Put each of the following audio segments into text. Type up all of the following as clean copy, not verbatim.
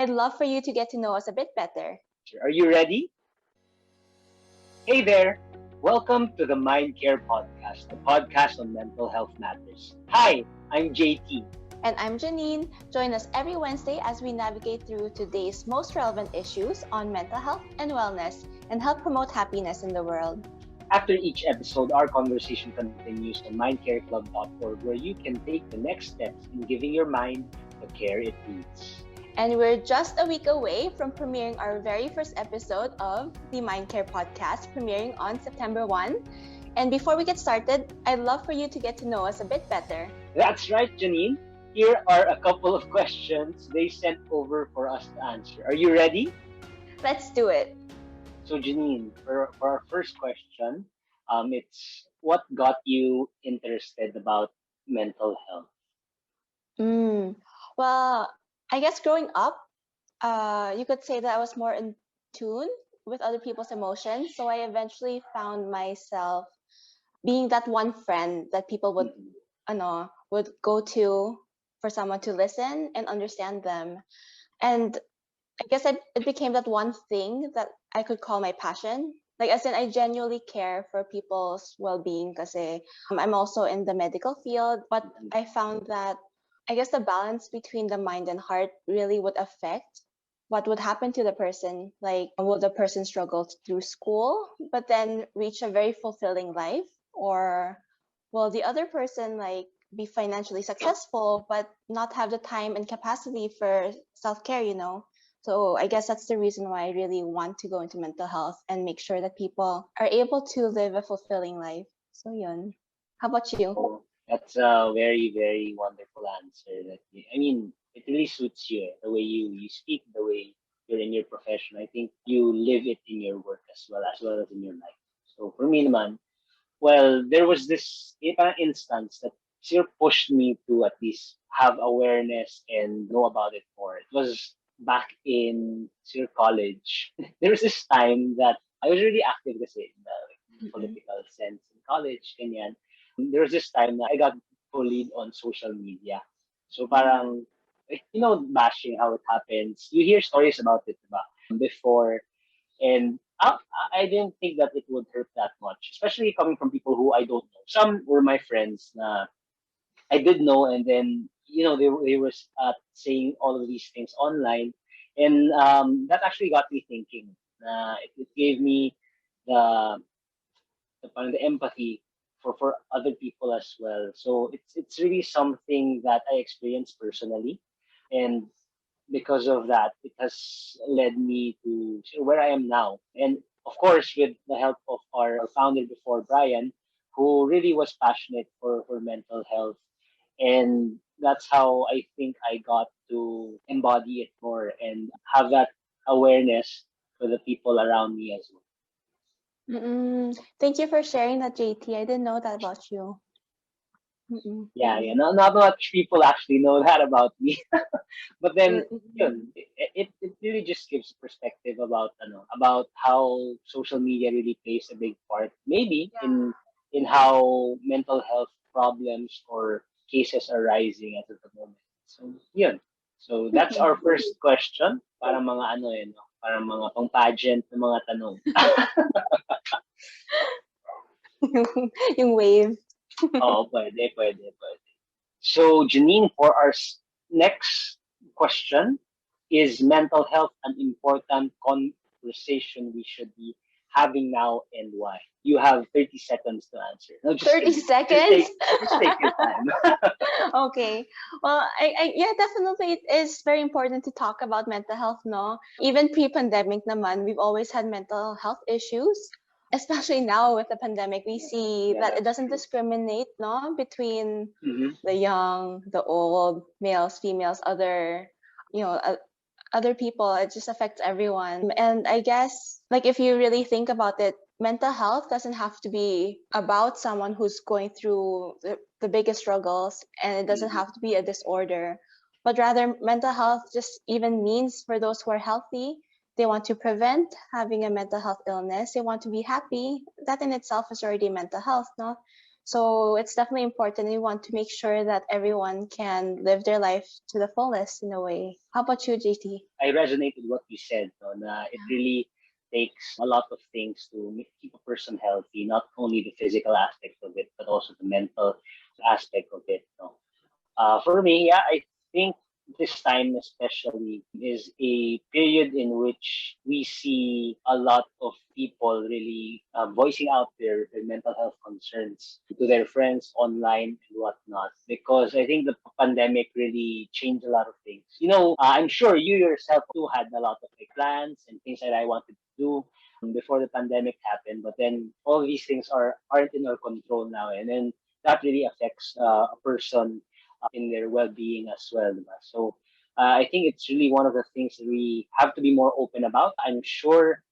I'd love for you to get to know us a bit better. Are you ready? Hey there! Welcome to the Mindcare Podcast, a podcast on mental health matters. Hi, I'm JT. And I'm Janine. Join us every Wednesday as we navigate through today's most relevant issues on mental health and wellness and help promote happiness in the world. After each episode, our conversation continues on mindcareclub.org, where you can take the next steps in giving your mind the care it needs. And we're just a week away from premiering our very first episode of the Mindcare Podcast, premiering on September 1. And before we get started, I'd love for you to get to know us a bit better. That's right, Janine. Here are a couple of questions they sent over for us to answer. Are you ready? Let's do it. So, Janine, for our first question, it's what got you interested about mental health? Well, I guess growing up, you could say that I was more in tune with other people's emotions. So I eventually found myself being that one friend that people would go to for someone to listen and understand them. And I guess it became that one thing that I could call my passion. Like, as in, I genuinely care for people's well-being because I'm also in the medical field. But I found that I guess the balance between the mind and heart really would affect what would happen to the person. Like, will the person struggle through school, but then reach a very fulfilling life? Or will the other person be financially successful, but not have the time and capacity for self-care, So I guess that's the reason why I really want to go into mental health and make sure that people are able to live a fulfilling life. So yun. How about you? That's a very, very wonderful answer. It really suits you. The way you speak, the way you're in your profession. I think you live it in your work as well as in your life. So for me naman, well, there was this instance that sort of pushed me to at least have awareness and know about it more. It was back in college. There was this time that I was really active kasi in the political sense in college, ganyan. There was this time that I got bullied on social media. So parang, bashing, how it happens. You hear stories about it, diba? Before. And I didn't think that it would hurt that much, especially coming from people who I don't know. Some were my friends na I did know, and then they were saying all of these things online, and that actually got me thinking. It gave me the the empathy for other people as well. So it's really something that I experienced personally, and because of that, it has led me to where I am now. And of course, with the help of our founder before, Brian, who really was passionate for mental health. And that's how I think I got to embody it more and have that awareness for the people around me as well. Thank you for sharing that, JT. I didn't know that about you. Yeah. Not much people actually know that about me. But then, it really just gives perspective about how social media really plays a big part, maybe in how mental health problems or cases are rising at the moment. So, yun. So that's our first question. Para mga no? Para mga pang pageant na mga tanong. Yung wave. Oo, pwede. So, Janine, for our next question, is mental health an important conversation we should be having now, and why? You have 30 seconds to answer. No, 30 seconds? Just take your time. Okay. Well, yeah, definitely it is very important to talk about mental health, no? Even pre-pandemic naman, we've always had mental health issues. Especially now with the pandemic, we see that it doesn't discriminate, no, between the young, the old, males, females, other people. It just affects everyone. And I guess, if you really think about it, mental health doesn't have to be about someone who's going through the biggest struggles, and it doesn't have to be a disorder, but rather mental health just even means for those who are healthy, they want to prevent having a mental health illness. They want to be happy. That in itself is already mental health, no? So it's definitely important. We want to make sure that everyone can live their life to the fullest in a way. How about you, JT? I resonate with what you said, no, na it really takes a lot of things to keep a person healthy, not only the physical aspect of it, but also the mental aspect of it. No? For me, yeah, I think this time especially is a period in which we see a lot of people really voicing out their mental health concerns to their friends online and whatnot. Because I think the pandemic really changed a lot of things. I'm sure you yourself too had a lot of like, plans and things that I wanted to do before the pandemic happened. But then all these things aren't in our control now, and then that really affects a person in their well-being as well. Diba? So I think it's really one of the things that we have to be more open about. I'm sure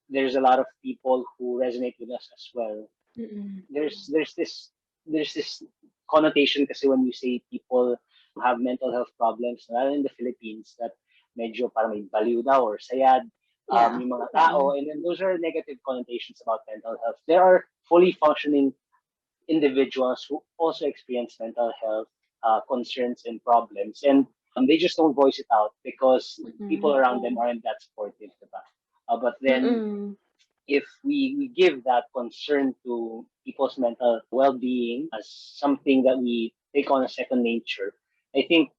there's a lot of people who resonate with us as well. Mm-mm. There's this connotation kasi when you say people have mental health problems, lalo in the Philippines, that medyo parang may baliw daw or sayad Yeah. yung mga tao. Mm-mm. And then those are negative connotations about mental health. There are fully functioning individuals who also experience mental health concerns and problems, and they just don't voice it out because people Mm-mm. around them aren't that supportive. Diba? But then, Mm-mm. if we give that concern to people's mental well-being as something that we take on a second nature, I think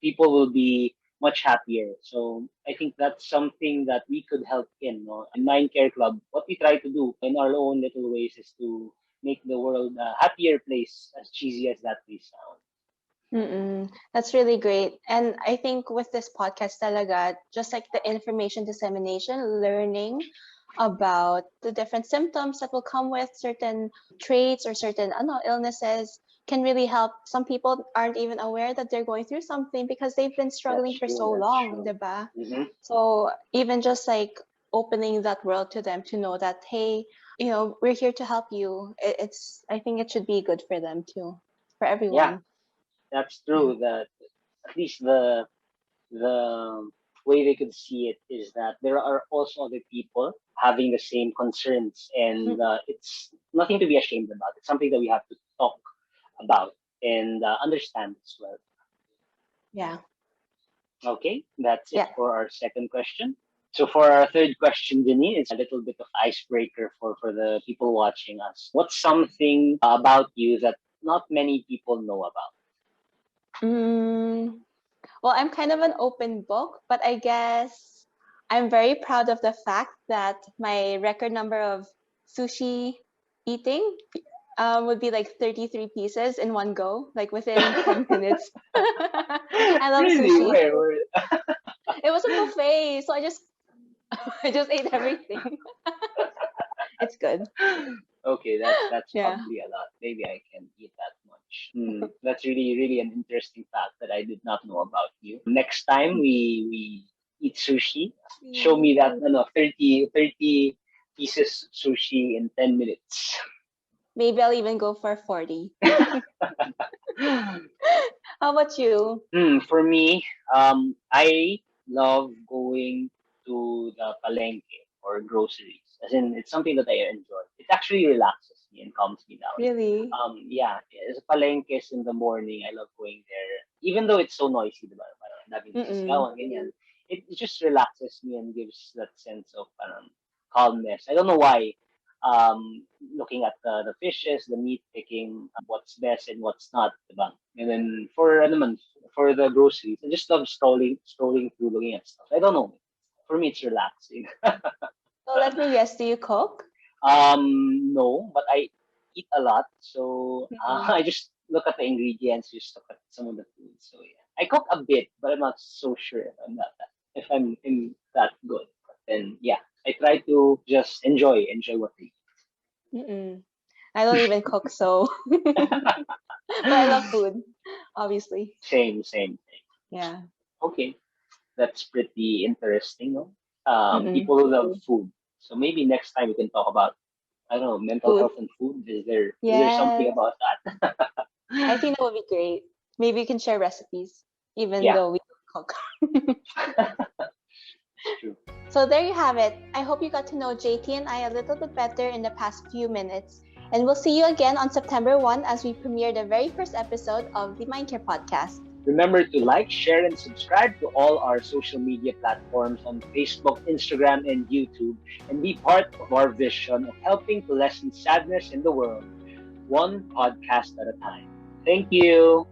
people will be much happier. So I think that's something that we could help in. No? In Mindcare Club, what we try to do in our own little ways is to make the world a happier place, as cheesy as that may sound. Mm-mm. That's really great. And I think with this podcast talaga, just like the information dissemination, learning about the different symptoms that will come with certain traits or certain illnesses can really help. Some people aren't even aware that they're going through something because they've been struggling That's for true. so That's long, true. diba? Mm-hmm. So even just like opening that world to them to know that, hey, we're here to help you. I think it should be good for them too, for Yeah, everyone. that's Yeah. true. That at least the way they could see it is that there are also other people having the same concerns, and it's nothing to be ashamed about. It's something that we have to talk about and understand as well. Yeah. Okay, that's it Yeah. for our second question. So for our third question, Janine, it's a little bit of icebreaker for the people watching us. What's something about you that not many people know about? Mm, well, I'm kind of an open book, but I guess I'm very proud of the fact that my record number of sushi eating would be like 33 pieces in one go, like within 10 minutes. I love Really? sushi. Where? It was a buffet, so I just I just ate everything. It's good. Okay, that's Yeah. probably a lot. Maybe I can eat that much. That's really really an interesting fact that I did not know about you. Next time we eat sushi, show Please, me that thank no 30 pieces sushi in 10 minutes. maybe I'll even go for 40. How about you? For me, I love going to the palengke or groceries. As in, it's something that I enjoy. It actually relaxes me and calms me down. Really? Yeah, as palengkes in the morning, I love going there. Even though it's so noisy, diba? Parang daming Mm-mm. nagsisigawan, ganyan. It just relaxes me and gives that sense of calmness. I don't know why. Looking at the fishes, the meat, picking what's best and what's not, diba? And then for the groceries, I just love scrolling through, looking at stuff. I don't know. For me, it's relaxing. So let me guess, do you cook? No, but I eat a lot, so Mm-mm. I just look at the ingredients, just look at some of the food. So yeah, I cook a bit, but I'm not so sure if I'm that good. But then yeah, I try to just enjoy what I Mm-mm. I don't even cook, so but I love eat. food, obviously. Same thing. Yeah. Okay, that's pretty interesting. No? Mm-mm. People who love food. So maybe next time we can talk about, I don't know, mental Food. health and food. Is there something Yes. about that? I think that would be great. Maybe we can share recipes, even Yeah, though we don't cook. it's true. So there you have it. I hope you got to know JT and I a little bit better in the past few minutes. And we'll see you again on September 1 as we premiere the very first episode of the Mindcare Podcast. Remember to like, share, and subscribe to all our social media platforms on Facebook, Instagram, and YouTube, and be part of our vision of helping to lessen sadness in the world, one podcast at a time. Thank you.